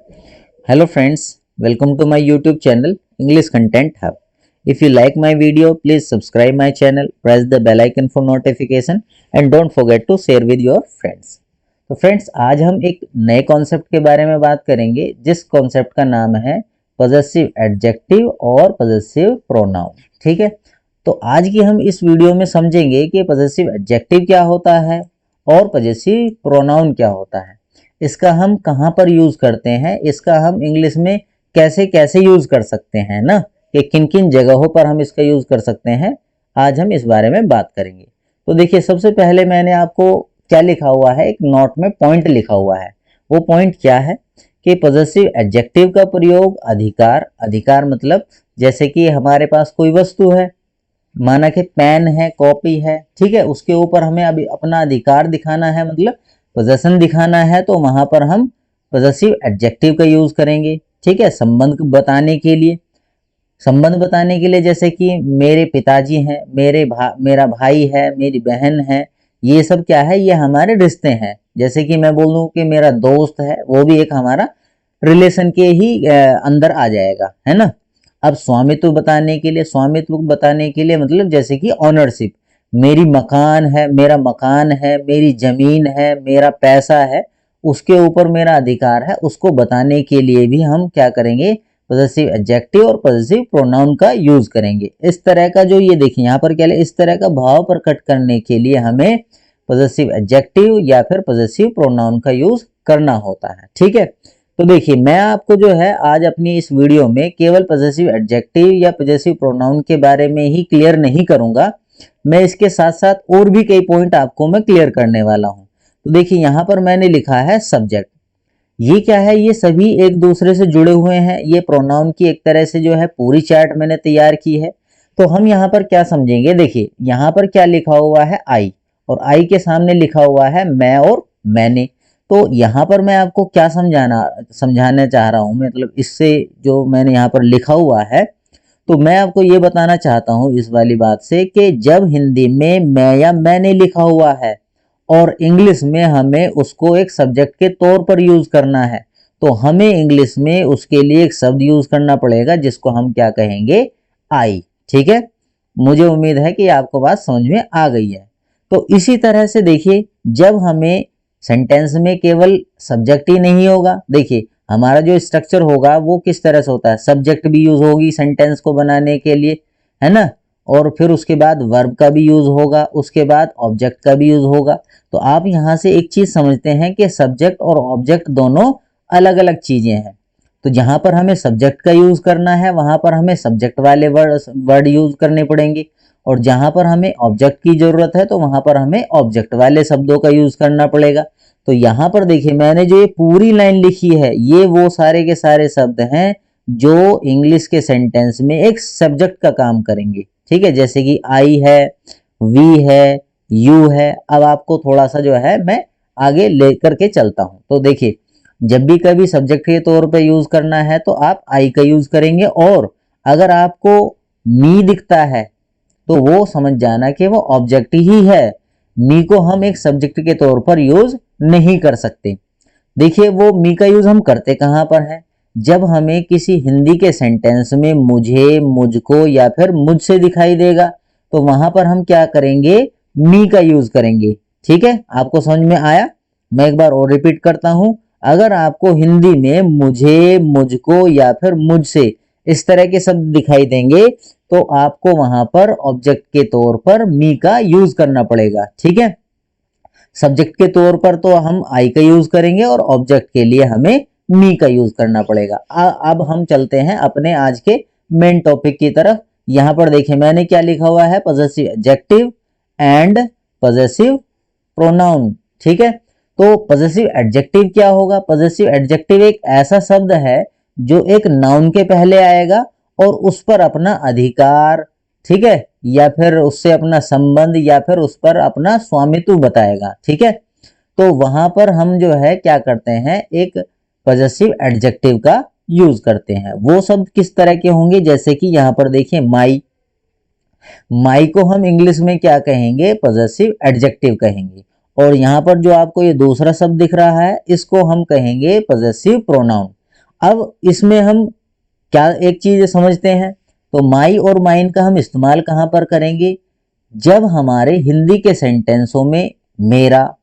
Hello friends, welcome to my YouTube channel English Content Hub. If you like my video, please subscribe my channel, press the bell icon for notification and don't forget to share with your friends. तो friends आज हम एक नए concept के बारे में बात करेंगे जिस कॉन्सेप्ट का नाम है पॉजेसिव एडजेक्टिव और पॉजेसिव प्रोनाउन। ठीक है, तो आज की हम इस वीडियो में समझेंगे कि पॉजेसिव एडजेक्टिव क्या होता है और पॉजेसिव प्रोनाउन क्या होता है, इसका हम कहाँ पर यूज करते हैं, इसका हम इंग्लिश में कैसे कैसे यूज कर सकते हैं ना, कि किन किन जगहों पर हम इसका यूज कर सकते हैं। आज हम इस बारे में बात करेंगे। तो देखिए, सबसे पहले मैंने आपको क्या लिखा हुआ है, एक नोट में पॉइंट लिखा हुआ है। वो पॉइंट क्या है कि पॉजेसिव एडजेक्टिव का प्रयोग अधिकार मतलब जैसे कि हमारे पास कोई वस्तु है, माना कि पेन है, कॉपी है, ठीक है, उसके ऊपर हमें अभी अपना अधिकार दिखाना है, मतलब पोजेशन दिखाना है, तो वहां पर हम पॉजेसिव एडजेक्टिव का यूज करेंगे। ठीक है, संबंध बताने के लिए जैसे कि मेरे पिताजी हैं, मेरा भाई है, मेरी बहन है, ये सब क्या है, ये हमारे रिश्ते हैं। जैसे कि मैं बोलूं कि मेरा दोस्त है, वो भी एक हमारा रिलेशन के ही अंदर आ जाएगा, है ना। अब स्वामित्व बताने के लिए मतलब जैसे कि ऑनरशिप, मेरा मकान है, मेरी जमीन है, मेरा पैसा है, उसके ऊपर मेरा अधिकार है, उसको बताने के लिए भी हम क्या करेंगे, पॉजेसिव एडजेक्टिव और पॉजेसिव प्रोनाउन का यूज करेंगे। इस तरह का जो ये देखिए यहाँ पर क्या है, इस तरह का भाव प्रकट करने के लिए हमें पॉजेसिव एडजेक्टिव या फिर पॉजेसिव प्रोनाउन का यूज करना होता है। ठीक है, तो देखिए मैं आपको जो है आज अपनी इस वीडियो में केवल पॉजेसिव एडजेक्टिव या पॉजेसिव प्रोनाउन के बारे में ही क्लियर नहीं करूंगा, मैं इसके साथ साथ और भी कई पॉइंट आपको मैं क्लियर करने वाला हूं। तो देखिए यहाँ पर मैंने लिखा है सब्जेक्ट। ये क्या है, ये सभी एक दूसरे से जुड़े हुए हैं। ये प्रोनाउन की एक तरह से जो है पूरी चार्ट मैंने तैयार की है। तो हम यहाँ पर क्या समझेंगे, देखिए यहाँ पर क्या लिखा हुआ है, आई, और आई के सामने लिखा हुआ है मैं और मैंने। तो यहाँ पर मैं आपको क्या समझाना चाह रहा हूँ, मतलब इससे जो मैंने यहाँ पर लिखा हुआ है, तो मैं आपको ये बताना चाहता हूँ इस वाली बात से कि जब हिंदी में मैं या मैंने लिखा हुआ है और इंग्लिश में हमें उसको एक सब्जेक्ट के तौर पर यूज करना है, तो हमें इंग्लिश में उसके लिए एक शब्द यूज करना पड़ेगा जिसको हम क्या कहेंगे, आई। ठीक है, मुझे उम्मीद है कि आपको बात समझ में आ गई है। तो इसी तरह से देखिए, जब हमें सेंटेंस में केवल सब्जेक्ट ही नहीं होगा, देखिए हमारा जो स्ट्रक्चर होगा वो किस तरह से होता है, सब्जेक्ट भी यूज होगी सेंटेंस को बनाने के लिए, है ना, और फिर उसके बाद वर्ब का भी यूज होगा, उसके बाद ऑब्जेक्ट का भी यूज होगा। तो आप यहाँ से एक चीज समझते हैं कि सब्जेक्ट और ऑब्जेक्ट दोनों अलग अलग चीजें हैं। तो जहां पर हमें सब्जेक्ट का यूज करना है वहां पर हमें सब्जेक्ट वाले वर्ड यूज करने पड़ेंगे, और जहां पर हमें ऑब्जेक्ट की जरूरत है तो वहां पर हमें ऑब्जेक्ट वाले शब्दों का यूज करना पड़ेगा। तो यहाँ पर देखिए मैंने जो ये पूरी लाइन लिखी है, ये वो सारे के सारे शब्द हैं जो इंग्लिश के सेंटेंस में एक सब्जेक्ट का काम करेंगे। ठीक है, जैसे कि आई है, वी है, यू है। अब आपको थोड़ा सा जो है मैं आगे लेकर के चलता हूं। तो देखिए, जब भी कभी सब्जेक्ट के तौर पे यूज करना है तो आप आई का यूज करेंगे, और अगर आपको मी दिखता है तो वो समझ जाना कि वो ऑब्जेक्ट ही है। मी को हम एक सब्जेक्ट के तौर पर यूज नहीं कर सकते। देखिए वो मी का यूज हम करते कहां पर है, जब हमें किसी हिंदी के सेंटेंस में मुझे, मुझको या फिर मुझसे दिखाई देगा तो वहां पर हम क्या करेंगे, मी का यूज करेंगे। ठीक है, आपको समझ में आया। मैं एक बार और रिपीट करता हूं, अगर आपको हिंदी में मुझे, मुझको या फिर मुझसे इस तरह के शब्द दिखाई देंगे तो आपको वहां पर ऑब्जेक्ट के तौर पर मी का यूज करना पड़ेगा। ठीक है, सब्जेक्ट के तौर पर तो हम आई का यूज करेंगे और ऑब्जेक्ट के लिए हमें मी का यूज करना पड़ेगा। अब हम चलते हैं अपने आज के मेन टॉपिक की तरफ। यहां पर देखिए मैंने क्या लिखा हुआ है, possessive adjective and possessive pronoun. ठीक है, तो पॉजेसिव एडजेक्टिव क्या होगा, पॉजेसिव एडजेक्टिव एक ऐसा शब्द है जो एक नाउन के पहले आएगा और उस पर अपना अधिकार, ठीक है, या फिर उससे अपना संबंध या फिर उस पर अपना स्वामित्व बताएगा। ठीक है, तो वहां पर हम जो है क्या करते हैं, एक पॉजेसिव एडजेक्टिव का यूज करते हैं। वो शब्द किस तरह के होंगे, जैसे कि यहाँ पर देखिए माई, माई को हम इंग्लिश में क्या कहेंगे, पॉजेसिव एडजेक्टिव कहेंगे। और यहाँ पर जो आपको ये दूसरा शब्द दिख रहा है इसको हम कहेंगे पॉजेसिव प्रोनाउन। अब इसमें हम क्या एक चीज समझते हैं, तो माई और माइन का हम इस्तेमाल कहां पर करेंगे, जब हमारे हिंदी के सेंटेंसों में मेरा,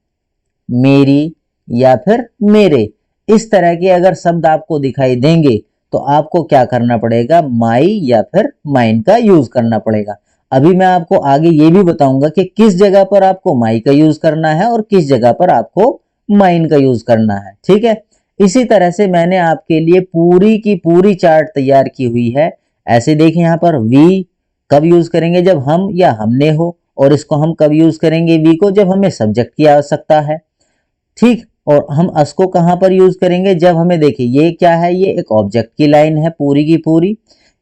मेरी या फिर मेरे इस तरह के अगर शब्द आपको दिखाई देंगे तो आपको क्या करना पड़ेगा, माई या फिर माइन का यूज करना पड़ेगा। अभी मैं आपको आगे ये भी बताऊंगा कि किस जगह पर आपको माई का यूज करना है और किस जगह पर आपको माइन का यूज करना है, ठीक है। इसी तरह से मैंने आपके लिए पूरी की पूरी चार्ट तैयार की हुई है। ऐसे देखिए यहाँ पर वी कब यूज करेंगे, जब हम या हमने हो, और इसको हम कब यूज करेंगे वी को, जब हमें सब्जेक्ट की आवश्यकता है, ठीक। और हम अस को कहां पर यूज करेंगे, जब हमें, देखिए ये क्या है, ये एक ऑब्जेक्ट की लाइन है पूरी की पूरी।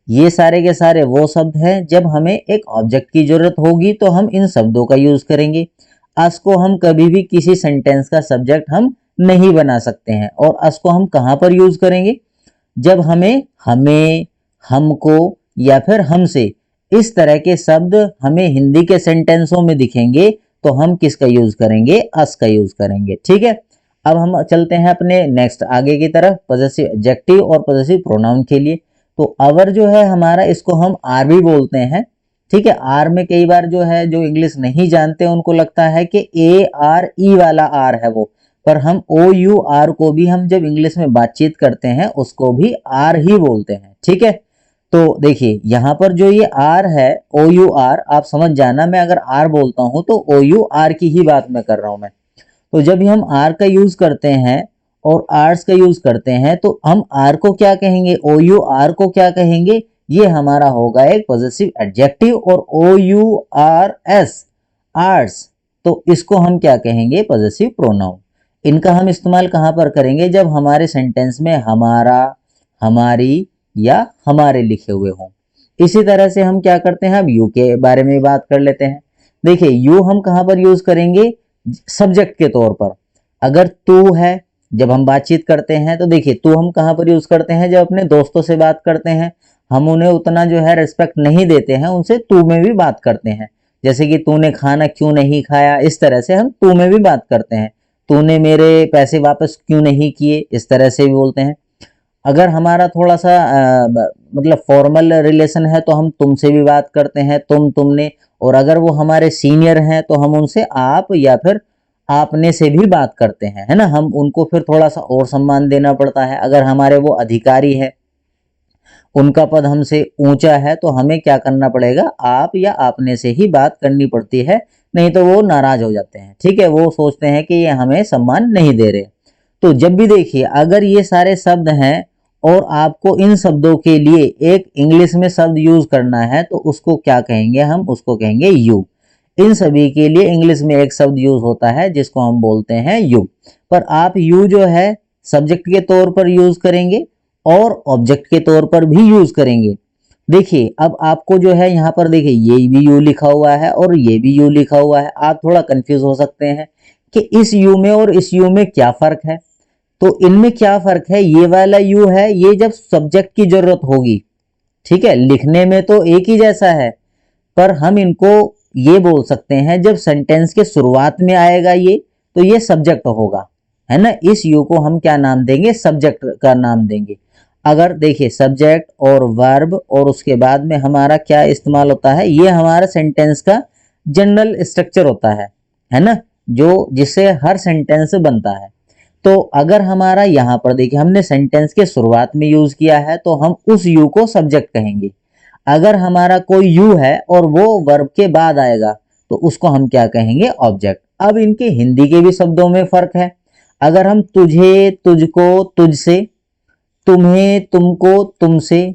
ये सारे के सारे वो शब्द हैं जब हमें एक ऑब्जेक्ट की जरूरत होगी तो हम इन शब्दों का यूज करेंगे। अस को हम कभी भी किसी सेंटेंस का सब्जेक्ट हम नहीं बना सकते हैं। और अस को हम कहां पर यूज करेंगे, जब हमें, हमको या फिर हमसे इस तरह के शब्द हमें हिंदी के सेंटेंसों में दिखेंगे तो हम किसका यूज करेंगे, अस का यूज करेंगे, ठीक है। अब हम चलते हैं अपने नेक्स्ट आगे की तरफ, पॉजेसिव एडजेक्टिव और पॉजेसिव प्रोनाउन के लिए। तो अवर जो है हमारा, इसको हम आर भी बोलते हैं, ठीक है। आर में कई बार जो है, जो इंग्लिश नहीं जानते उनको लगता है कि ए आर ई वाला आर है वो, पर हम ओ यू आर को भी हम जब इंग्लिश में बातचीत करते हैं उसको भी आर ही बोलते हैं, ठीक है। तो देखिए यहाँ पर जो ये आर है, ओ यू आर, आप समझ जाना, मैं अगर आर बोलता हूं तो ओ यू आर की ही बात मैं कर रहा हूं मैं। तो जब भी हम आर का यूज करते हैं और आर्स का यूज करते हैं तो हम आर को क्या कहेंगे, ओ यू आर को क्या कहेंगे, ये हमारा होगा एक पॉजेसिव एडजेक्टिव। और ओ यू आर एस, आर्स, तो इसको हम क्या कहेंगे, पॉजेसिव प्रोनाउन। इनका हम इस्तेमाल कहां पर करेंगे, जब हमारे सेंटेंस में हमारा, हमारी या हमारे लिखे हुए हों। इसी तरह से हम क्या करते हैं, अब यू के बारे में बात कर लेते हैं। देखिए यू हम कहां पर यूज करेंगे, सब्जेक्ट के तौर पर। अगर तू है, जब हम बातचीत करते हैं तो देखिए तू हम कहां पर यूज करते हैं, जब अपने दोस्तों से बात करते हैं, हम उन्हें उतना जो है रिस्पेक्ट नहीं देते हैं, उनसे तू में भी बात करते हैं। जैसे कि तूने खाना क्यों नहीं खाया, इस तरह से हम तू में भी बात करते हैं। तूने मेरे पैसे वापस क्यों नहीं किए, इस तरह से भी बोलते हैं। अगर हमारा थोड़ा सा मतलब फॉर्मल रिलेशन है तो हम तुमसे भी बात करते हैं, तुम, तुमने। और अगर वो हमारे सीनियर हैं तो हम उनसे आप या फिर आपने से भी बात करते हैं, है ना। हम उनको फिर थोड़ा सा और सम्मान देना पड़ता है। अगर हमारे वो अधिकारी है, उनका पद हमसे ऊंचा है, तो हमें क्या करना पड़ेगा, आप या आपने से ही बात करनी पड़ती है, नहीं तो वो नाराज हो जाते हैं, ठीक है। वो सोचते हैं कि ये हमें सम्मान नहीं दे रहे। तो जब भी देखिए अगर ये सारे शब्द हैं और आपको इन शब्दों के लिए एक इंग्लिश में शब्द यूज करना है तो उसको क्या कहेंगे, हम उसको कहेंगे यू। इन सभी के लिए इंग्लिश में एक शब्द यूज होता है जिसको हम बोलते हैं यू। पर आप यू जो है सब्जेक्ट के तौर पर यूज करेंगे और ऑब्जेक्ट के तौर पर भी यूज करेंगे। देखिए अब आपको जो है यहाँ पर देखिए ये भी यू लिखा हुआ है और ये भी यू लिखा हुआ है, आप थोड़ा कंफ्यूज हो सकते हैं कि इस यू में और इस यू में क्या फर्क है। तो इनमें क्या फर्क है, ये वाला यू है, ये जब सब्जेक्ट की जरूरत होगी, ठीक है। लिखने में तो एक ही जैसा है, पर हम इनको ये बोल सकते हैं जब सेंटेंस के शुरुआत में आएगा ये, तो ये सब्जेक्ट होगा, है ना। इस यू को हम क्या नाम देंगे, सब्जेक्ट का नाम देंगे। अगर देखिए सब्जेक्ट और वर्ब और उसके बाद में हमारा क्या इस्तेमाल होता है, ये हमारा सेंटेंस का जनरल स्ट्रक्चर होता है ना, जो जिससे हर सेंटेंस बनता है। तो अगर हमारा यहाँ पर देखिए हमने सेंटेंस के शुरुआत में यूज किया है तो हम उस यू को सब्जेक्ट कहेंगे। अगर हमारा कोई यू है और वो वर्ब के बाद आएगा तो उसको हम क्या कहेंगे, ऑब्जेक्ट। अब इनके हिंदी के भी शब्दों में फर्क है। अगर हम तुझे, तुझको, तुझसे, तुम्हें, तुमको, तुमसे,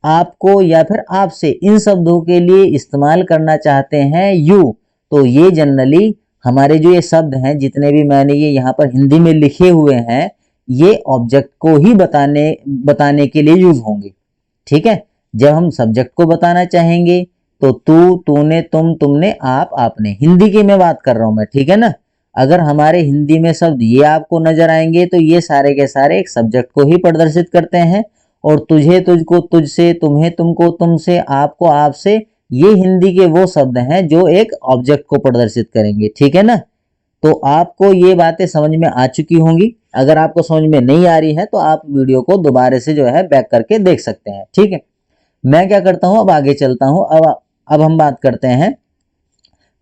आपको या फिर आपसे इन शब्दों के लिए इस्तेमाल करना चाहते हैं यू, तो ये जनरली हमारे जो ये शब्द हैं जितने भी मैंने ये यहाँ पर हिंदी में लिखे हुए हैं, ये ऑब्जेक्ट को ही बताने के लिए यूज होंगे, ठीक है। जब हम सब्जेक्ट को बताना चाहेंगे तो तू, तूने, तुम, तुमने, आप, आपने, हिंदी की मैं बात कर रहा हूं मैं, ठीक है ना। अगर हमारे हिंदी में शब्द ये आपको नजर आएंगे तो ये सारे के सारे एक सब्जेक्ट को ही प्रदर्शित करते हैं। और तुझे, तुझको, तुझसे, तुम्हें, तुमको, तुमसे, आपको, आपसे, ये हिंदी के वो शब्द हैं जो एक ऑब्जेक्ट को प्रदर्शित करेंगे, ठीक है ना। तो आपको ये बातें समझ में आ चुकी होंगी। अगर आपको समझ में नहीं आ रही है तो आप वीडियो को दोबारा से जो है बैक करके देख सकते हैं, ठीक है। मैं क्या करता हूं, अब आगे चलता हूं। अब हम बात करते हैं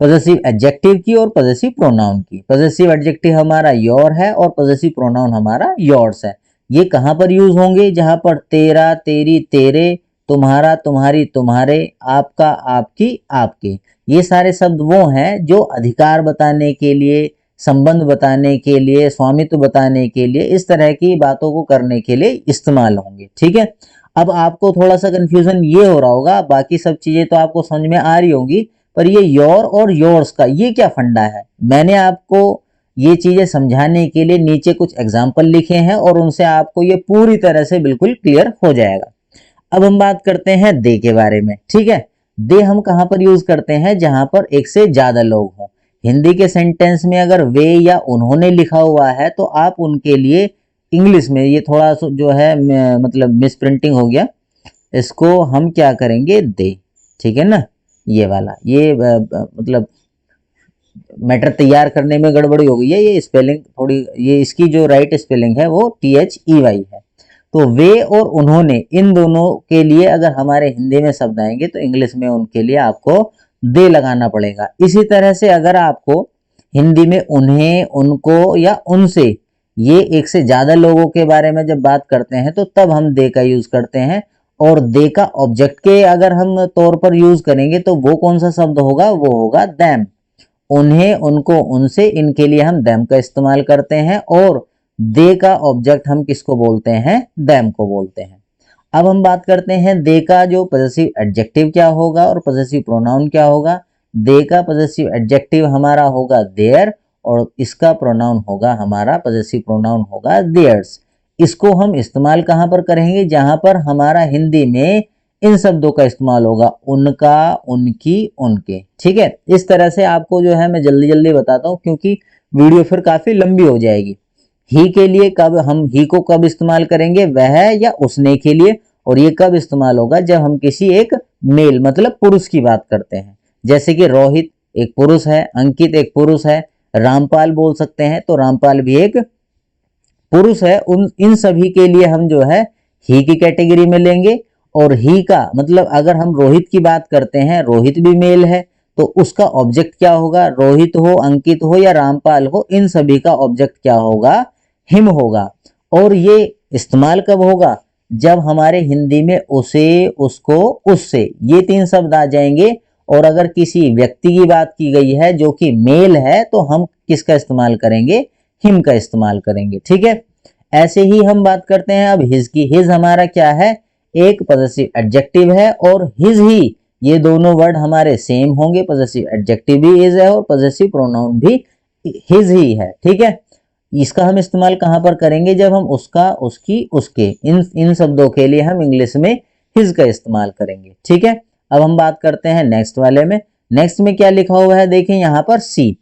पॉजेसिव एडजेक्टिव की और पॉजेसिव प्रोनाउन की। पॉजेसिव एडजेक्टिव हमारा योर है और पॉजेसिव प्रोनाउन हमारा योर्स है। ये कहां पर यूज होंगे? जहां पर तेरा, तेरी, तेरे, तुम्हारा, तुम्हारी, तुम्हारे, आपका, आपकी, आपके, ये सारे शब्द वो हैं जो अधिकार बताने के लिए, संबंध बताने के लिए, स्वामित्व बताने के लिए, इस तरह की बातों को करने के लिए इस्तेमाल होंगे, ठीक है। अब आपको थोड़ा सा कंफ्यूजन ये हो रहा होगा, बाकी सब चीजें तो आपको समझ में आ रही होंगी, पर ये योर और योर्स का ये क्या फंडा है? मैंने आपको ये चीजें समझाने के लिए नीचे कुछ एग्जाम्पल लिखे हैं और उनसे आपको ये पूरी तरह से बिल्कुल क्लियर हो जाएगा। अब हम बात करते हैं दे के बारे में, ठीक है। दे हम कहां पर यूज करते हैं? जहां पर एक से ज्यादा लोग हों। हिंदी के सेंटेंस में अगर वे या उन्होंने लिखा हुआ है तो आप उनके लिए इंग्लिश में, ये थोड़ा सा जो है मतलब मिस प्रिंटिंग हो गया, इसको हम क्या करेंगे? दे, ठीक है ना। ये वाला ये मतलब मैटर तैयार करने में गड़बड़ी हो गई है, ये स्पेलिंग थोड़ी, ये इसकी जो राइट स्पेलिंग है वो THEY है। तो वे और उन्होंने, इन दोनों के लिए अगर हमारे हिंदी में शब्द आएंगे तो इंग्लिश में उनके लिए आपको दे लगाना पड़ेगा। इसी तरह से अगर आपको हिंदी में उन्हें, उनको या उनसे, ये एक से ज्यादा लोगों के बारे में जब बात करते हैं तो तब हम दे का यूज करते हैं। और दे का ऑब्जेक्ट के अगर हम तौर पर यूज करेंगे तो वो कौन सा शब्द होगा? वो होगा देम। उन्हें, उनको, उनसे, इनके लिए हम देम का इस्तेमाल करते हैं और दे का ऑब्जेक्ट हम किसको बोलते हैं? देम को बोलते हैं। अब हम बात करते हैं दे का जो पॉजेसिव एडजेक्टिव क्या होगा और पॉजेसिव प्रोनाउन क्या होगा। दे का पॉजेसिव एडजेक्टिव हमारा होगा देयर और इसका प्रोनाउन होगा हमारा, पॉजेसिव प्रोनाउन होगा देयर्स। इसको हम इस्तेमाल कहां पर करेंगे? जहां पर हमारा हिंदी में इन शब्दों का इस्तेमाल होगा, उनका, उनकी, उनके, ठीक है। इस तरह से आपको जो है मैं जल्दी जल्दी बताता हूं क्योंकि वीडियो फिर काफी लंबी हो जाएगी। ही के लिए कब हम ही को कब इस्तेमाल करेंगे? वह या उसने के लिए। और ये कब इस्तेमाल होगा? जब हम किसी एक मेल मतलब पुरुष की बात करते हैं। जैसे कि रोहित एक पुरुष है, अंकित एक पुरुष है, रामपाल बोल सकते हैं तो रामपाल भी एक पुरुष है। उन इन सभी के लिए हम जो है ही की कैटेगरी में लेंगे। और ही का मतलब अगर हम रोहित की बात करते हैं, रोहित भी मेल है तो उसका ऑब्जेक्ट क्या होगा? रोहित हो, अंकित हो या रामपाल हो, इन सभी का ऑब्जेक्ट क्या होगा? हिम होगा। और ये इस्तेमाल कब होगा? जब हमारे हिंदी में उसे, उसको, उससे, ये तीन शब्द आ जाएंगे। और अगर किसी व्यक्ति की बात की गई है जो कि मेल है तो हम किसका इस्तेमाल करेंगे? हिम का इस्तेमाल करेंगे, ठीक है। ऐसे ही हम बात करते हैं अब हिज की। हिज हमारा क्या है? एक पॉजेसिव एडजेक्टिव है और हिज ही, ये दोनों वर्ड हमारे सेम होंगे। पॉजेसिव एडजेक्टिव भी हिज है और पॉजेसिव प्रोनाउन भी हिज ही है, ठीक है। इसका हम इस्तेमाल कहां पर करेंगे? जब हम उसका, उसकी, उसके, इन इन शब्दों के लिए हम इंग्लिश में हिज का इस्तेमाल करेंगे, ठीक है। अब हम बात करते हैं नेक्स्ट वाले में। नेक्स्ट में क्या लिखा हुआ है? देखें यहाँ पर सी।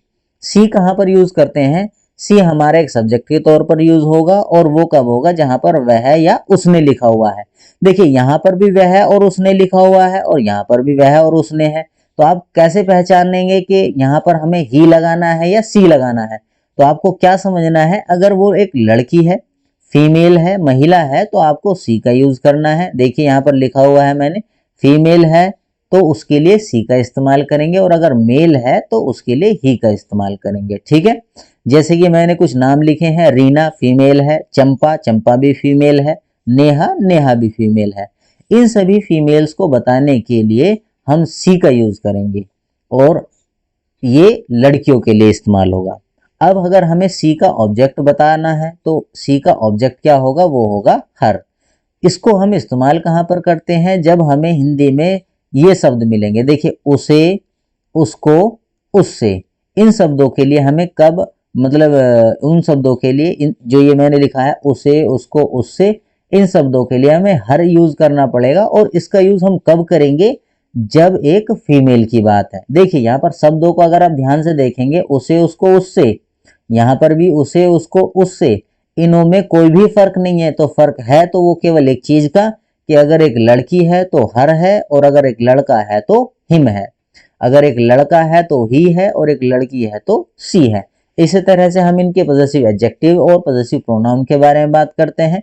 सी कहां पर यूज करते हैं? सी हमारा एक सब्जेक्ट के तौर पर यूज होगा और वो कब होगा? जहां पर वह या उसने लिखा हुआ है। देखिए यहाँ पर भी वह और उसने लिखा हुआ है और यहाँ पर भी वह और उसने है। तो आप कैसे पहचानेंगे कि यहाँ पर हमें ही लगाना है या सी लगाना है? तो आपको क्या समझना है, अगर वो एक लड़की है, फीमेल है, महिला है तो आपको सी का यूज करना है। देखिए यहाँ पर लिखा हुआ है मैंने, फीमेल है तो उसके लिए सी का इस्तेमाल करेंगे और अगर मेल है तो उसके लिए ही का इस्तेमाल करेंगे, ठीक है। जैसे कि मैंने कुछ नाम लिखे हैं, रीना फीमेल है, चंपा, चंपा भी फीमेल है, नेहा, नेहा भी फीमेल है। इन सभी फीमेल्स को बताने के लिए हम सी का यूज करेंगे और ये लड़कियों के लिए इस्तेमाल होगा। अब अगर हमें सी का ऑब्जेक्ट बताना है तो सी का ऑब्जेक्ट क्या होगा? वो होगा हर। इसको हम इस्तेमाल कहां पर करते हैं? जब हमें हिंदी में ये शब्द मिलेंगे। देखिए उसे, उसको, उससे, इन शब्दों के लिए हमें कब, मतलब उन शब्दों के लिए जो ये मैंने लिखा है उसे, उसको, उससे, इन शब्दों के लिए हमें हर यूज करना पड़ेगा। और इसका यूज हम कब करेंगे? जब एक फीमेल की बात है। देखिए यहाँ पर शब्दों को अगर आप ध्यान से देखेंगे, उसे, उसको, उससे, यहाँ पर भी उसे, उसको, उससे, इनों में कोई भी फर्क नहीं है। तो फर्क है तो वो केवल एक चीज का, कि अगर एक लड़की है तो हर है और अगर एक लड़का है तो हिम है। अगर एक लड़का है तो ही है और एक लड़की है तो सी है। इसी तरह से हम इनके पॉजेसिव एडजेक्टिव और पॉजेसिव प्रोनाउन के बारे में बात करते हैं।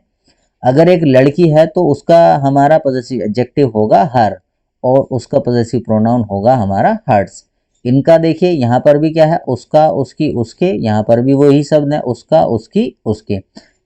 अगर एक लड़की है तो उसका हमारा पॉजेसिव एडजेक्टिव होगा हर और उसका पॉजेसिव प्रोनाउन होगा हमारा हर्स। इनका देखिए यहाँ पर भी क्या है, उसका, उसकी, उसके, यहाँ पर भी वही शब्द है, उसका, उसकी, उसके।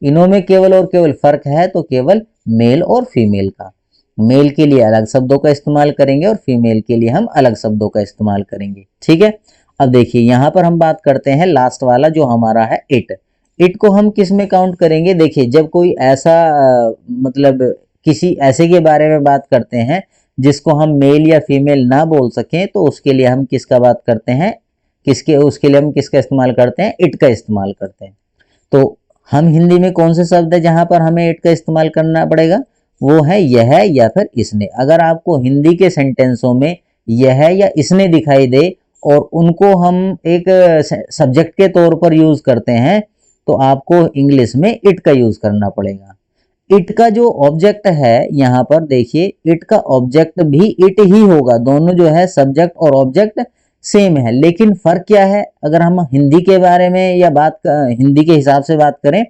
इनों में केवल और केवल फर्क है तो केवल मेल और फीमेल का। मेल के लिए अलग शब्दों का इस्तेमाल करेंगे और फीमेल के लिए हम अलग शब्दों का इस्तेमाल करेंगे, ठीक है। अब देखिए यहाँ पर हम बात करते हैं लास्ट वाला जो हमारा है इट। इट को हम किस में काउंट करेंगे? देखिए जब कोई ऐसा मतलब किसी ऐसे के बारे में बात करते हैं जिसको हम मेल या फीमेल ना बोल सकें तो उसके लिए हम किसका बात करते हैं, उसके लिए हम किसका इस्तेमाल करते हैं? इट का इस्तेमाल करते हैं। तो हम हिंदी में कौन से शब्द है जहां पर हमें इट का इस्तेमाल करना पड़ेगा? वो है यह या फिर इसने। अगर आपको हिंदी के सेंटेंसों में यह या इसने दिखाई दे और उनको हम एक सब्जेक्ट के तौर पर यूज करते हैं तो आपको इंग्लिश में इट का यूज करना पड़ेगा। इट का जो ऑब्जेक्ट है यहाँ पर देखिए, इट का ऑब्जेक्ट भी इट ही होगा। दोनों जो है सब्जेक्ट और ऑब्जेक्ट सेम है, लेकिन फर्क क्या है? अगर हम हिंदी के बारे में या हिंदी के हिसाब से बात करें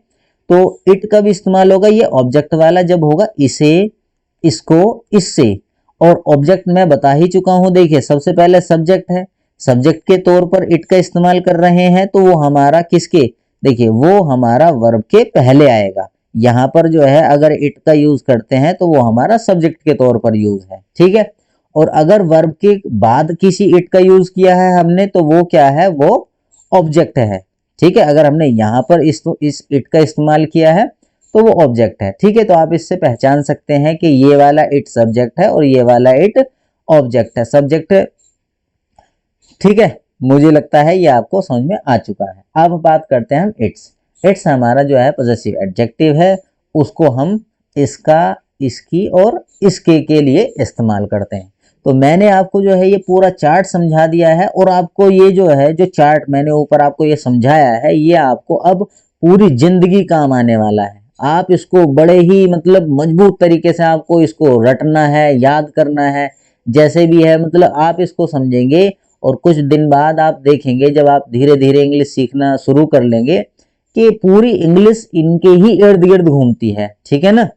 तो इट कब इस्तेमाल होगा? ये ऑब्जेक्ट वाला जब होगा इसे, इसको, इससे। और ऑब्जेक्ट मैं बता ही चुका हूं, देखिए सबसे पहले सब्जेक्ट है, सब्जेक्ट के तौर पर इट का इस्तेमाल कर रहे हैं तो वो हमारा किसके, देखिए वो हमारा वर्ब के पहले आएगा। यहाँ पर जो है अगर इट का यूज करते हैं तो वो हमारा सब्जेक्ट के तौर पर यूज है, ठीक है। और अगर वर्ब के बाद किसी इट का यूज किया है हमने तो वो क्या है? वो ऑब्जेक्ट है, ठीक है। अगर हमने यहाँ पर इस इट का इस्तेमाल किया है तो वो ऑब्जेक्ट है, ठीक है। तो आप इससे पहचान सकते हैं कि ये वाला इट सब्जेक्ट है और ये वाला इट ऑब्जेक्ट है, सब्जेक्ट, ठीक है। मुझे लगता है ये आपको समझ में आ चुका है। अब बात करते हैं हम इट्स। इट्स हमारा जो है पॉजेसिव एडजेक्टिव है, उसको हम इसका, इसकी और इसके के लिए इस्तेमाल करते हैं। तो मैंने आपको जो है ये पूरा चार्ट समझा दिया है और आपको ये जो है जो चार्ट मैंने ऊपर आपको ये समझाया है ये आपको अब पूरी जिंदगी काम आने वाला है। आप इसको बड़े ही मतलब मजबूत तरीके से आपको इसको रटना है, याद करना है, जैसे भी है मतलब आप इसको समझेंगे और कुछ दिन बाद आप देखेंगे जब आप धीरे धीरे इंग्लिश सीखना शुरू कर लेंगे कि पूरी इंग्लिश इनके ही इर्द गिर्द घूमती है, ठीक है ना।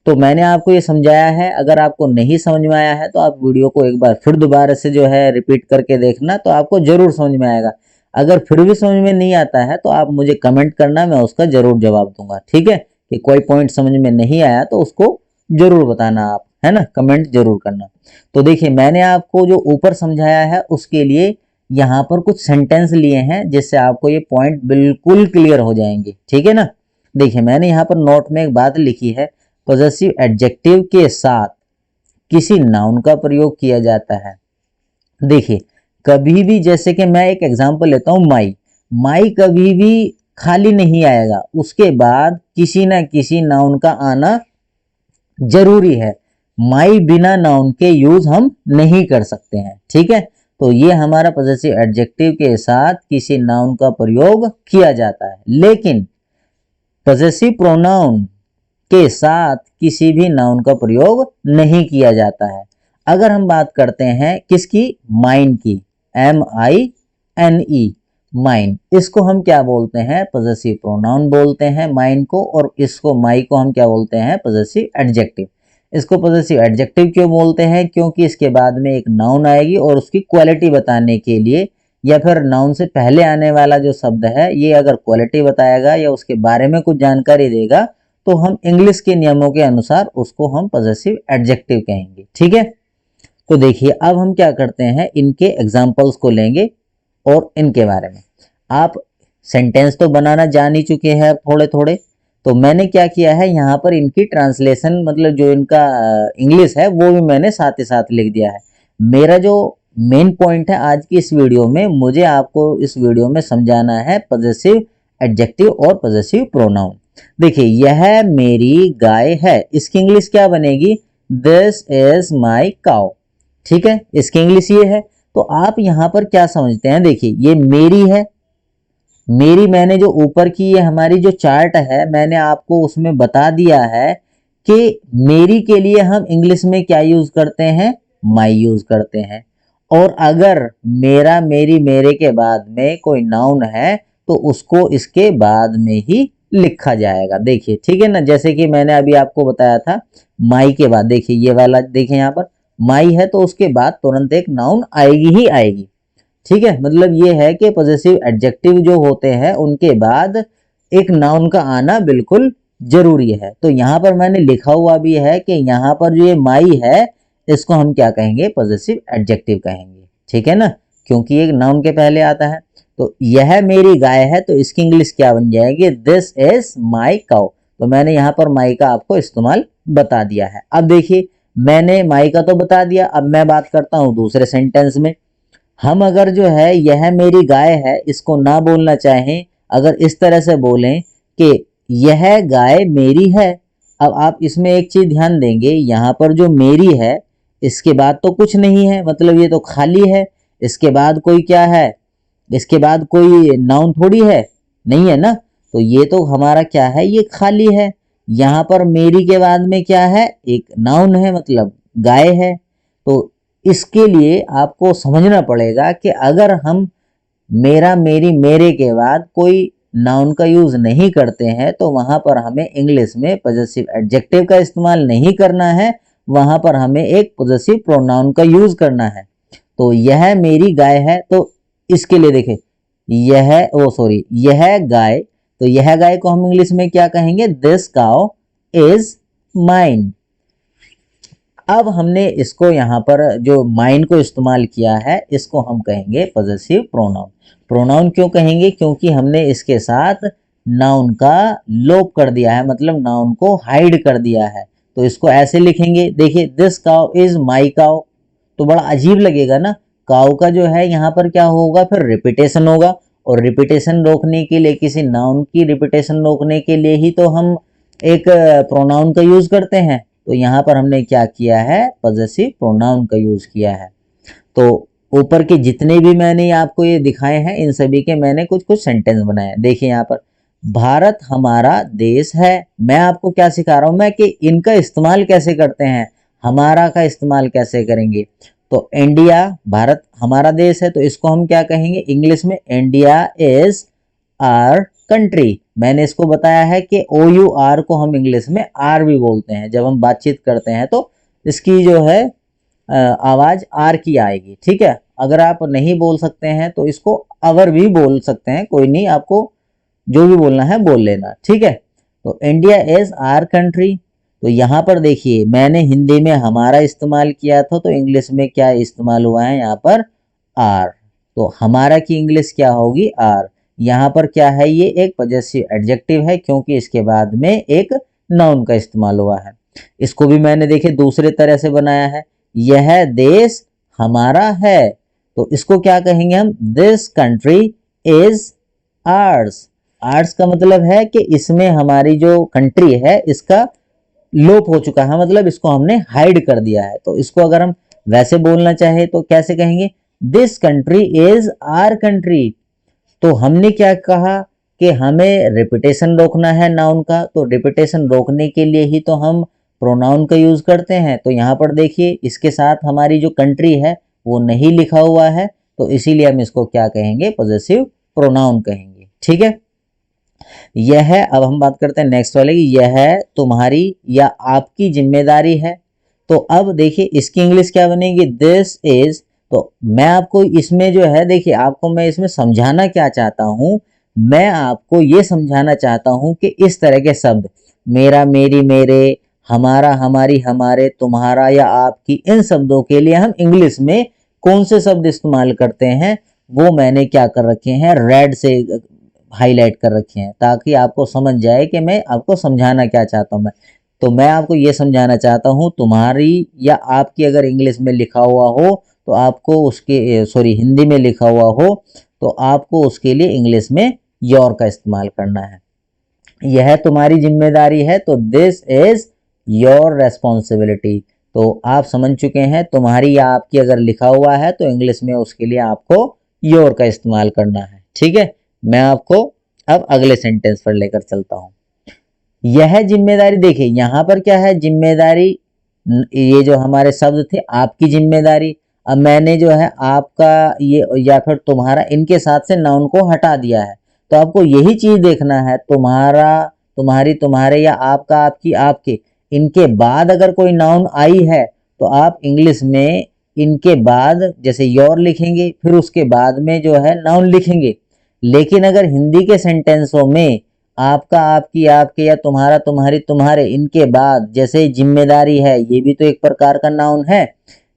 तो मैंने आपको ये समझाया है, अगर आपको नहीं समझ में आया है तो आप वीडियो को एक बार फिर दोबारा से जो है रिपीट करके देखना तो आपको जरूर समझ में आएगा। अगर फिर भी समझ में नहीं आता है तो आप मुझे कमेंट करना, मैं उसका जरूर जवाब दूंगा, ठीक है। कि कोई पॉइंट समझ में नहीं आया तो उसको जरूर बताना आप, है ना, कमेंट जरूर करना। तो देखिए मैंने आपको जो ऊपर समझाया है उसके लिए यहाँ पर कुछ सेंटेंस लिए हैं जिससे आपको ये पॉइंट बिल्कुल क्लियर हो जाएंगे, ठीक है ना। देखिए मैंने यहाँ पर नोट में एक बात लिखी है, पॉजेसिव एडजेक्टिव के साथ किसी नाउन का प्रयोग किया जाता है। देखिए कभी भी, जैसे कि मैं एक एग्जांपल लेता हूं, माई। माई कभी भी खाली नहीं आएगा, उसके बाद किसी ना किसी नाउन का आना जरूरी है। माई बिना नाउन के यूज हम नहीं कर सकते हैं, ठीक है। तो ये हमारा पॉजेसिव एडजेक्टिव के साथ किसी नाउन का प्रयोग किया जाता है, लेकिन पॉजेसिव प्रोनाउन के साथ किसी भी नाउन का प्रयोग नहीं किया जाता है। अगर हम बात करते हैं किसकी, माइन की, MINE, माइन, इसको हम क्या बोलते हैं? पॉजेसिव प्रोनाउन बोलते हैं माइन को, और इसको, माई को हम क्या बोलते हैं? Possessive adjective. इसको पॉजेसिव एडजेक्टिव क्यों बोलते हैं? क्योंकि इसके बाद में एक नाउन आएगी और उसकी क्वालिटी बताने के लिए, या फिर नाउन से पहले आने वाला जो शब्द है ये अगर क्वालिटी बताएगा या उसके बारे में कुछ जानकारी देगा तो हम इंग्लिश के नियमों के अनुसार उसको हम पॉजेसिव एडजेक्टिव कहेंगे, ठीक है। तो देखिए अब हम क्या करते हैं, इनके एग्जांपल्स को लेंगे और इनके बारे में। आप सेंटेंस तो बनाना जान ही चुके हैं थोड़े थोड़े, तो मैंने क्या किया है यहाँ पर इनकी ट्रांसलेशन, मतलब जो इनका इंग्लिश है वो भी मैंने साथ ही साथ लिख दिया है। मेरा जो मेन पॉइंट है आज की इस वीडियो में, मुझे आपको इस वीडियो में समझाना है पॉजेसिव एडजेक्टिव और पॉजेसिव प्रोनाउन। देखिए यह मेरी गाय है, इसकी इंग्लिश क्या बनेगी? दिस इज माई काउ, ठीक है, इसकी इंग्लिश ये है। तो आप यहाँ पर क्या समझते हैं? देखिए ये मेरी है, मेरी मैंने जो ऊपर की ये हमारी जो चार्ट है मैंने आपको उसमें बता दिया है कि मेरी के लिए हम इंग्लिश में क्या यूज करते हैं? माई यूज करते हैं। और अगर मेरा, मेरी, मेरे के बाद में कोई नाउन है तो उसको इसके बाद में ही लिखा जाएगा। देखिए ठीक है ना, जैसे कि मैंने अभी आपको बताया था माई के बाद, देखिए ये वाला देखिए यहाँ पर माई है तो उसके बाद तुरंत एक नाउन आएगी ही आएगी। ठीक है, मतलब ये है कि पॉजेसिव एडजेक्टिव जो होते हैं उनके बाद एक नाउन का आना बिल्कुल जरूरी है। तो यहाँ पर मैंने लिखा हुआ भी है कि यहाँ पर जो ये माई है इसको हम क्या कहेंगे, पॉजेसिव एडजेक्टिव कहेंगे। ठीक है ना, क्योंकि एक नाउन के पहले आता है। तो यह मेरी गाय है तो इसकी इंग्लिश क्या बन जाएगी, दिस इज माई काउ। तो मैंने यहाँ पर माई का आपको इस्तेमाल बता दिया है। अब देखिए मैंने माई का तो बता दिया, अब मैं बात करता हूँ दूसरे सेंटेंस में। हम अगर जो है यह मेरी गाय है इसको ना बोलना चाहें, अगर इस तरह से बोलें कि यह गाय मेरी है। अब आप इसमें एक चीज ध्यान देंगे, यहाँ पर जो मेरी है इसके बाद तो कुछ नहीं है, मतलब ये तो खाली है। इसके बाद कोई क्या है, इसके बाद कोई नाउन थोड़ी है, नहीं है ना। तो ये तो हमारा क्या है, ये खाली है। यहाँ पर मेरी के बाद में क्या है, एक नाउन है, मतलब गाय है। तो इसके लिए आपको समझना पड़ेगा कि अगर हम मेरा मेरी मेरे के बाद कोई नाउन का यूज नहीं करते हैं तो वहां पर हमें इंग्लिश में पॉजेसिव एडजेक्टिव का इस्तेमाल नहीं करना है, वहां पर हमें एक पॉजेसिव प्रोनाउन का यूज करना है। तो यह मेरी गाय है, तो इसके लिए देखें यह गाय, तो यह गाय को हम इंग्लिश में क्या कहेंगे, दिस काउ इज माइन। अब हमने इसको यहाँ पर जो माइन को इस्तेमाल किया है इसको हम कहेंगे पॉजेसिव प्रोनाउन। प्रोनाउन क्यों कहेंगे, क्योंकि हमने इसके साथ नाउन का लोप कर दिया है, मतलब नाउन को हाइड कर दिया है। तो इसको ऐसे लिखेंगे, देखिए this cow is my cow. तो बड़ा अजीब लगेगा ना, काउ का जो है यहाँ पर क्या होगा, फिर रिपीटेशन होगा। और रिपीटेशन रोकने के लिए, किसी नाउन की रिपीटेशन रोकने के लिए ही तो हम एक प्रोनाउन का यूज करते हैं। तो यहाँ पर हमने क्या किया है, पॉजेसिव प्रोनाउन का यूज किया है। तो ऊपर के जितने भी मैंने आपको ये दिखाए हैं इन सभी के मैंने कुछ कुछ सेंटेंस बनाए। देखिए यहाँ पर भारत हमारा देश है, मैं आपको क्या सिखा रहा हूं मैं कि इनका इस्तेमाल कैसे करते हैं, हमारा का इस्तेमाल कैसे करेंगे। तो इंडिया, भारत हमारा देश है तो इसको हम क्या कहेंगे इंग्लिश में, इंडिया इज आर कंट्री। मैंने इसको बताया है कि OUR को हम इंग्लिश में आर भी बोलते हैं, जब हम बातचीत करते हैं तो इसकी जो है आवाज आर की आएगी। ठीक है, अगर आप नहीं बोल सकते हैं तो इसको अवर भी बोल सकते हैं, कोई नहीं, आपको जो भी बोलना है बोल लेना। ठीक है, तो इंडिया इज आर कंट्री। तो यहाँ पर देखिए मैंने हिंदी में हमारा इस्तेमाल किया था, तो इंग्लिश में क्या इस्तेमाल हुआ है यहाँ पर, आर। तो हमारा की इंग्लिश क्या होगी, आर। यहाँ पर क्या है, ये एक पॉजेसिव एडजेक्टिव है क्योंकि इसके बाद में एक नाउन का इस्तेमाल हुआ है। इसको भी मैंने देखिए दूसरे तरह से बनाया है, यह देश हमारा है तो इसको क्या कहेंगे हम, this country is ours. Ours का मतलब है कि इसमें हमारी जो कंट्री है इसका लोप हो चुका है, मतलब इसको हमने हाइड कर दिया है। तो इसको अगर हम वैसे बोलना चाहे तो कैसे कहेंगे, this country is our country. तो हमने क्या कहा कि हमें रिपीटेशन रोकना है नाउन का, तो रिपीटेशन रोकने के लिए ही तो हम प्रोनाउन का यूज करते हैं। तो यहाँ पर देखिए इसके साथ हमारी जो कंट्री है वो नहीं लिखा हुआ है, तो इसीलिए हम इसको क्या कहेंगे, पॉजेसिव प्रोनाउन कहेंगे। ठीक है, यह, अब हम बात करते हैं नेक्स्ट वाले की, यह तुम्हारी या आपकी जिम्मेदारी है। तो अब देखिए इसकी इंग्लिश क्या बनेगी, दिस इज। तो मैं आपको इसमें जो है, देखिए आपको मैं इसमें समझाना क्या चाहता हूं, मैं आपको ये समझाना चाहता हूं कि इस तरह के शब्द मेरा मेरी मेरे, हमारा हमारी हमारे, तुम्हारा या आपकी, इन शब्दों के लिए हम इंग्लिश में कौन से शब्द इस्तेमाल करते हैं वो मैंने क्या कर रखे हैं, रेड से हाईलाइट कर रखे हैं, ताकि आपको समझ जाए कि मैं आपको समझाना क्या चाहता हूं। तो मैं आपको ये समझाना चाहता हूं, तुम्हारी या आपकी अगर इंग्लिश में लिखा हुआ हो तो आपको उसके हिंदी में लिखा हुआ हो तो आपको उसके लिए इंग्लिश में योर का इस्तेमाल करना है। यह तुम्हारी जिम्मेदारी है तो दिस इज योर रेस्पॉन्सिबिलिटी। तो आप समझ चुके हैं, तुम्हारी या आपकी अगर लिखा हुआ है तो इंग्लिश में उसके लिए आपको योर का इस्तेमाल करना है। ठीक है, मैं आपको अब अगले सेंटेंस पर लेकर चलता हूं। यह जिम्मेदारी, देखिए यहां पर क्या है, जिम्मेदारी, ये जो हमारे शब्द थे आपकी जिम्मेदारी, अब मैंने जो है आपका ये या फिर तुम्हारा, इनके साथ से नाउन को हटा दिया है। तो आपको यही चीज देखना है, तुम्हारा, तुम्हारी, तुम्हारे, या आपका, आपकी, आपके, इनके बाद अगर कोई नाउन आई है तो आप इंग्लिश में इनके बाद जैसे योर लिखेंगे, फिर उसके बाद में जो है नाउन लिखेंगे। लेकिन अगर हिंदी के सेंटेंसों में आपका, आपकी, आपके, या तुम्हारा, तुम्हारी, तुम्हारे, इनके बाद जैसे जिम्मेदारी है, ये भी तो एक प्रकार का नाउन है,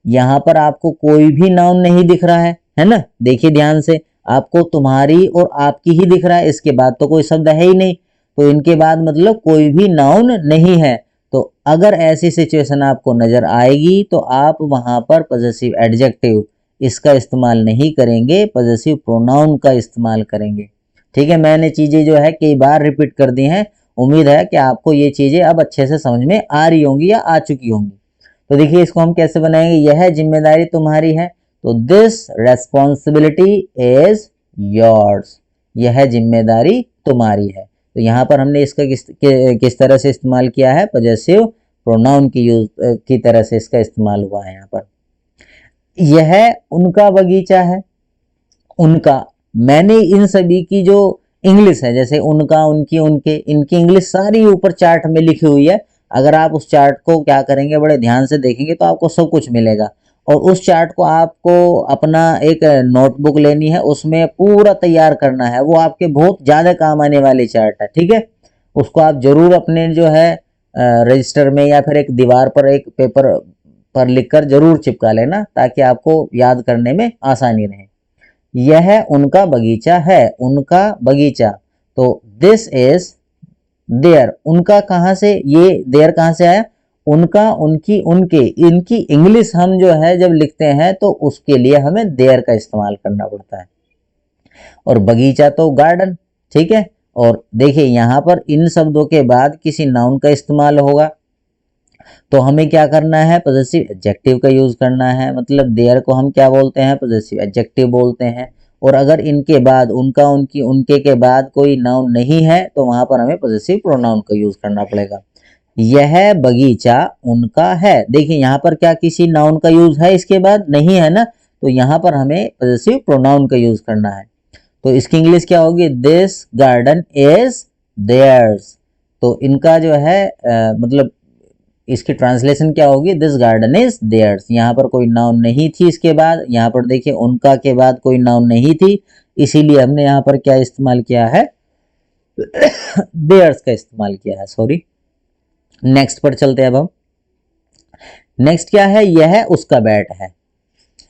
यहाँ पर आपको कोई भी नाउन नहीं दिख रहा है ना, देखिए ध्यान से, आपको तुम्हारी और आपकी ही दिख रहा है, इसके बाद तो कोई शब्द है ही नहीं, तो इनके बाद मतलब कोई भी नाउन नहीं है। तो अगर ऐसी सिचुएशन आपको नजर आएगी तो आप वहां पर पॉजेसिव एडजेक्टिव इसका इस्तेमाल नहीं करेंगे, पॉजेसिव प्रोनाउन का इस्तेमाल करेंगे। ठीक है, मैंने चीजें जो है कई बार रिपीट कर दी हैं, उम्मीद है कि आपको ये चीजें अब अच्छे से समझ में आ रही होंगी या आ चुकी होंगी। तो देखिए इसको हम कैसे बनाएंगे, यह जिम्मेदारी तुम्हारी है, तो दिस रेस्पॉन्सिबिलिटी इज योर्स, यह जिम्मेदारी तुम्हारी है। तो यहाँ पर हमने इसका किस तरह से इस्तेमाल किया है, पॉजेसिव प्रोनाउन की तरह से इसका इस्तेमाल हुआ है यहाँ पर। यह उनका बगीचा है, उनका, मैंने इन सभी की जो इंग्लिश है, जैसे उनका, उनकी, उनके, इनकी इंग्लिश सारी ऊपर चार्ट में लिखी हुई है। अगर आप उस चार्ट को क्या करेंगे, बड़े ध्यान से देखेंगे तो आपको सब कुछ मिलेगा। और उस चार्ट को आपको अपना एक नोटबुक लेनी है, उसमें पूरा तैयार करना है, वो आपके बहुत ज़्यादा काम आने वाली चार्ट है। ठीक है, उसको आप जरूर अपने जो है रजिस्टर में या फिर एक दीवार पर एक पेपर पर लिखकर जरूर चिपका लेना, ताकि आपको याद करने में आसानी रहे। यह उनका बगीचा है, उनका बगीचा, तो दिस इज देयर, उनका कहाँ से, ये देयर कहाँ से आया, उनका, उनकी, उनके, इनकी इंग्लिश हम जो है जब लिखते हैं तो उसके लिए हमें देयर का इस्तेमाल करना पड़ता है। और बगीचा तो गार्डन, ठीक है। और देखिए यहाँ पर इन शब्दों के बाद किसी नाउन का इस्तेमाल होगा, तो हमें क्या करना है, पॉजेसिव एडजेक्टिव का यूज करना है। मतलब देयर को हम क्या बोलते हैं, पॉजेसिव एडजेक्टिव बोलते हैं। और अगर इनके बाद उनका, उनकी, उनके के बाद कोई नाउन नहीं है तो वहां पर हमें पॉजेसिव प्रोनाउन का यूज करना पड़ेगा। यह बगीचा उनका है, देखिए यहाँ पर क्या किसी नाउन का यूज है इसके बाद, नहीं है ना, तो यहाँ पर हमें पॉजेसिव प्रोनाउन का यूज करना है। तो इसकी इंग्लिश क्या होगी, दिस गार्डन इज देयर्स। तो इनका जो है मतलब इसकी ट्रांसलेशन क्या होगी, दिस गार्डन इज देयर्स। यहाँ पर कोई नाउन नहीं थी इसके बाद, यहाँ पर देखिए उनका के बाद कोई नाउन नहीं थी, इसीलिए हमने यहाँ पर क्या इस्तेमाल किया है, देयर्स का इस्तेमाल किया है, सॉरी। नेक्स्ट पर चलते हैं अब हम। नेक्स्ट क्या है, यह उसका बैट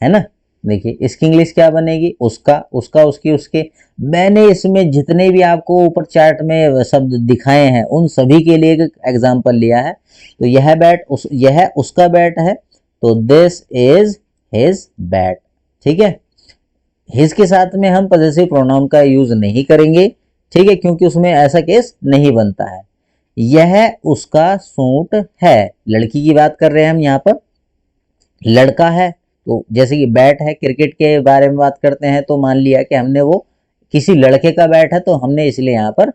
है ना। देखिए इसकी इंग्लिश क्या बनेगी, उसका, उसका, उसकी, उसके। मैंने इसमें जितने भी आपको ऊपर चार्ट में शब्द दिखाए हैं उन सभी के लिए एक एग्जांपल लिया है। तो यह बैट यह उसका बैट है, तो दिस इज हिज बैट। ठीक है, हिज के साथ में हम पॉजेसिव प्रोनाउन का यूज नहीं करेंगे, ठीक है, क्योंकि उसमें ऐसा केस नहीं बनता है। यह उसका सूट है, लड़की की बात कर रहे हैं हम यहाँ पर, लड़का है, तो जैसे कि बैट है, क्रिकेट के बारे में बात करते हैं तो मान लिया कि हमने वो किसी लड़के का बैट है, तो हमने इसलिए यहाँ पर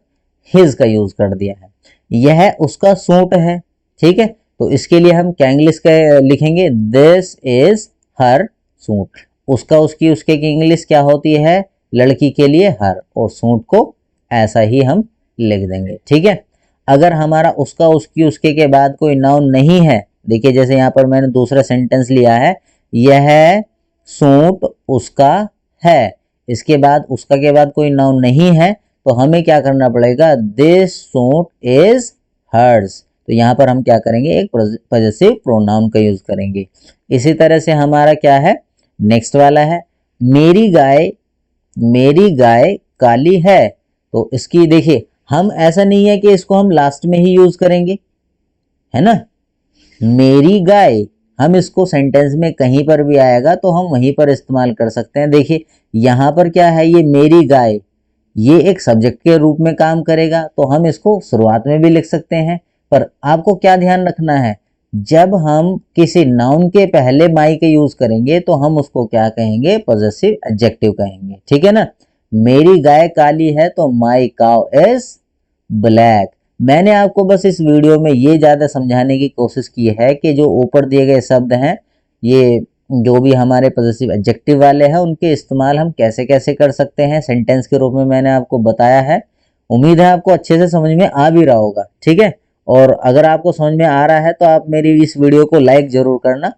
हिज का यूज कर दिया है। यह उसका सूट है, ठीक है, तो इसके लिए हम क्या इंग्लिश का लिखेंगे, दिस इज हर सूट। उसका, उसकी, उसके की इंग्लिश क्या होती है, लड़की के लिए हर, और सूट को ऐसा ही हम लिख देंगे। ठीक है, अगर हमारा उसका, उसकी, उसके के बाद कोई नाउन नहीं है, देखिए जैसे यहाँ पर मैंने दूसरा सेंटेंस लिया है, यह सूट उसका है, इसके बाद उसका के बाद कोई नाउन नहीं है, तो हमें क्या करना पड़ेगा, दिस सूट इज हर्स। तो यहाँ पर हम क्या करेंगे, एक पॉजेसिव प्रोनाउन का यूज करेंगे। इसी तरह से हमारा क्या है, नेक्स्ट वाला है, मेरी गाय काली है। तो इसकी देखिए, हम ऐसा नहीं है कि इसको हम लास्ट में ही यूज करेंगे, है ना। मेरी गाय, हम इसको सेंटेंस में कहीं पर भी आएगा तो हम वहीं पर इस्तेमाल कर सकते हैं। देखिए यहाँ पर क्या है, ये मेरी गाय, ये एक सब्जेक्ट के रूप में काम करेगा, तो हम इसको शुरुआत में भी लिख सकते हैं। पर आपको क्या ध्यान रखना है, जब हम किसी नाउन के पहले माई के यूज करेंगे तो हम उसको क्या कहेंगे, पॉजेसिव एडजेक्टिव कहेंगे। ठीक है ना, मेरी गाय काली है तो माई काउ इज ब्लैक। मैंने आपको बस इस वीडियो में ये ज़्यादा समझाने की कोशिश की है कि जो ऊपर दिए गए शब्द हैं, ये जो भी हमारे पॉजिटिव एडजेक्टिव वाले हैं उनके इस्तेमाल हम कैसे कैसे कर सकते हैं सेंटेंस के रूप में मैंने आपको बताया है। उम्मीद है आपको अच्छे से समझ में आ भी रहा होगा, ठीक है। और अगर आपको समझ में आ रहा है तो आप मेरी इस वीडियो को लाइक जरूर करना,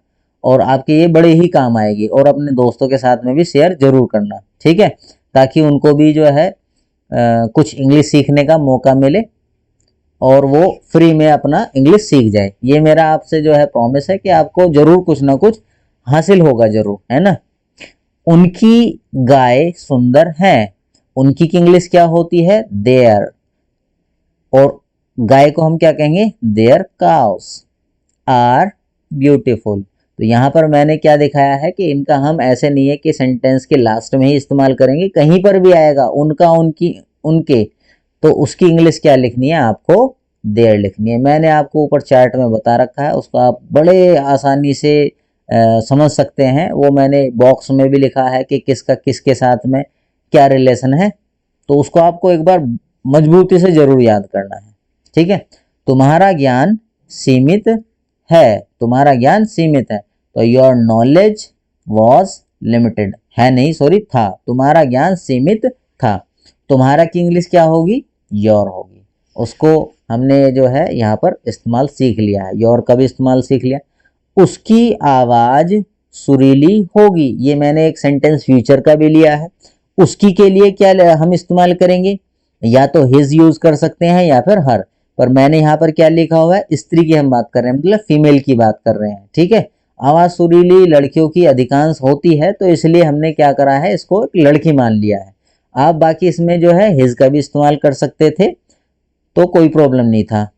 और आपके ये बड़े ही काम आएगी, और अपने दोस्तों के साथ में भी शेयर जरूर करना, ठीक है, ताकि उनको भी जो है कुछ इंग्लिश सीखने का मौका मिले और वो फ्री में अपना इंग्लिश सीख जाए। ये मेरा आपसे जो है प्रॉमिस है कि आपको जरूर कुछ ना कुछ हासिल होगा जरूर, है ना। उनकी गाय सुंदर है, उनकी की इंग्लिश क्या होती है, देयर, और गाय को हम क्या कहेंगे, देयर काउस आर ब्यूटीफुल। तो यहाँ पर मैंने क्या दिखाया है कि इनका हम ऐसे नहीं है कि सेंटेंस के लास्ट में ही इस्तेमाल करेंगे, कहीं पर भी आएगा उनका, उनकी, उनके, तो उसकी इंग्लिश क्या लिखनी है, आपको देयर लिखनी है। मैंने आपको ऊपर चार्ट में बता रखा है, उसको आप बड़े आसानी से समझ सकते हैं। वो मैंने बॉक्स में भी लिखा है कि किसका किसके साथ में क्या रिलेशन है, तो उसको आपको एक बार मजबूती से जरूर याद करना है, ठीक है। तुम्हारा ज्ञान सीमित है, तुम्हारा ज्ञान सीमित है, तो योर नॉलेज वॉज लिमिटेड, है नहीं सॉरी था, तुम्हारा ज्ञान सीमित था। तुम्हारा की इंग्लिश क्या होगी, योर होगी। उसको हमने जो है यहाँ पर इस्तेमाल सीख लिया है, योर का भी इस्तेमाल सीख लिया। उसकी आवाज सुरीली होगी, ये मैंने एक सेंटेंस फ्यूचर का भी लिया है। उसकी के लिए क्या हम इस्तेमाल करेंगे, या तो हिज यूज कर सकते हैं या फिर हर, पर मैंने यहाँ पर क्या लिखा हुआ है, स्त्री की हम बात कर रहे हैं, मतलब फीमेल की बात कर रहे हैं, ठीक है। आवाज सुरीली लड़कियों की अधिकांश होती है, तो इसलिए हमने क्या करा है, इसको एक लड़की मान लिया है। आप बाकी इसमें जो है हिज का भी इस्तेमाल कर सकते थे, तो कोई प्रॉब्लम नहीं था।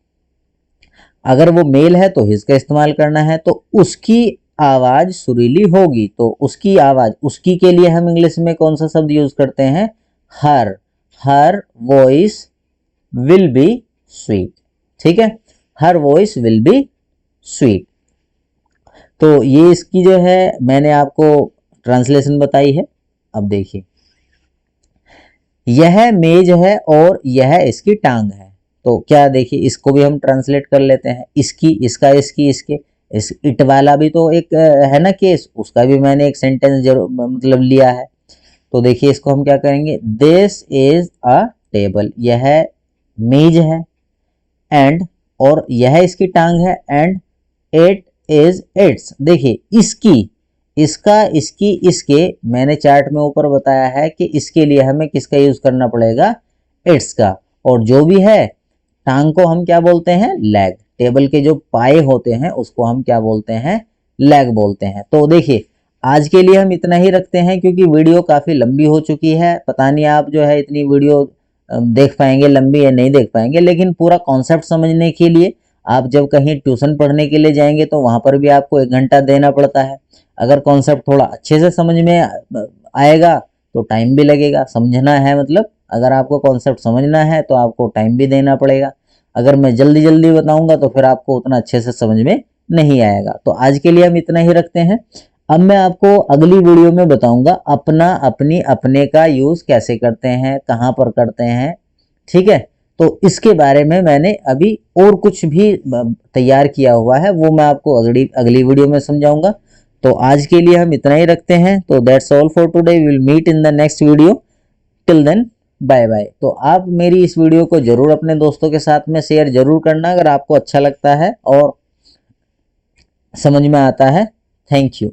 अगर वो मेल है तो हिज का इस्तेमाल करना है। तो उसकी आवाज सुरीली होगी, तो उसकी आवाज, उसकी के लिए हम इंग्लिश में कौन सा शब्द यूज करते हैं, हर, हर वॉइस विल बी स्वीट, ठीक है, हर वॉइस विल बी स्वीट। तो ये इसकी जो है मैंने आपको ट्रांसलेशन बताई है। अब देखिए, यह मेज है और यह इसकी टांग है, तो क्या देखिए, इसको भी हम ट्रांसलेट कर लेते हैं, इसकी, इसका, इसकी, इसके, इस इट वाला भी तो एक है ना केस, उसका भी मैंने एक सेंटेंस जरूर मतलब लिया है। तो देखिए इसको हम क्या करेंगे, दिस इज अ टेबल, यह मेज है, एंड, और यह इसकी टांग है, एंड इट इज इट्स। देखिए इसकी, इसका, इसकी, इसके, मैंने चार्ट में ऊपर बताया है कि इसके लिए हमें किसका यूज करना पड़ेगा, इट्स का। और जो भी है, टांग को हम क्या बोलते हैं, लेग, टेबल के जो पाए होते हैं उसको हम क्या बोलते हैं, लेग बोलते हैं। तो देखिए आज के लिए हम इतना ही रखते हैं, क्योंकि वीडियो काफी लंबी हो चुकी है। पता नहीं आप जो है इतनी वीडियो देख पाएंगे लंबी या नहीं देख पाएंगे, लेकिन पूरा कॉन्सेप्ट समझने के लिए आप जब कहीं ट्यूशन पढ़ने के लिए जाएंगे तो वहां पर भी आपको 1 घंटा देना पड़ता है। अगर कॉन्सेप्ट थोड़ा अच्छे से समझ में आएगा तो टाइम भी लगेगा, समझना है मतलब, अगर आपको कॉन्सेप्ट समझना है तो आपको टाइम भी देना पड़ेगा। अगर मैं जल्दी जल्दी बताऊंगा तो फिर आपको उतना अच्छे से समझ में नहीं आएगा। तो आज के लिए हम इतना ही रखते हैं। अब मैं आपको अगली वीडियो में बताऊंगा अपना, अपनी, अपने का यूज कैसे करते हैं, कहाँ पर करते हैं, ठीक है। तो इसके बारे में मैंने अभी और कुछ भी तैयार किया हुआ है, वो मैं आपको अगली अगली वीडियो में समझाऊंगा। तो आज के लिए हम इतना ही रखते हैं। तो that's all for today, we will meet in the next video, till then bye bye. तो आप मेरी इस वीडियो को जरूर अपने दोस्तों के साथ में शेयर जरूर करना अगर आपको अच्छा लगता है और समझ में आता है। Thank you.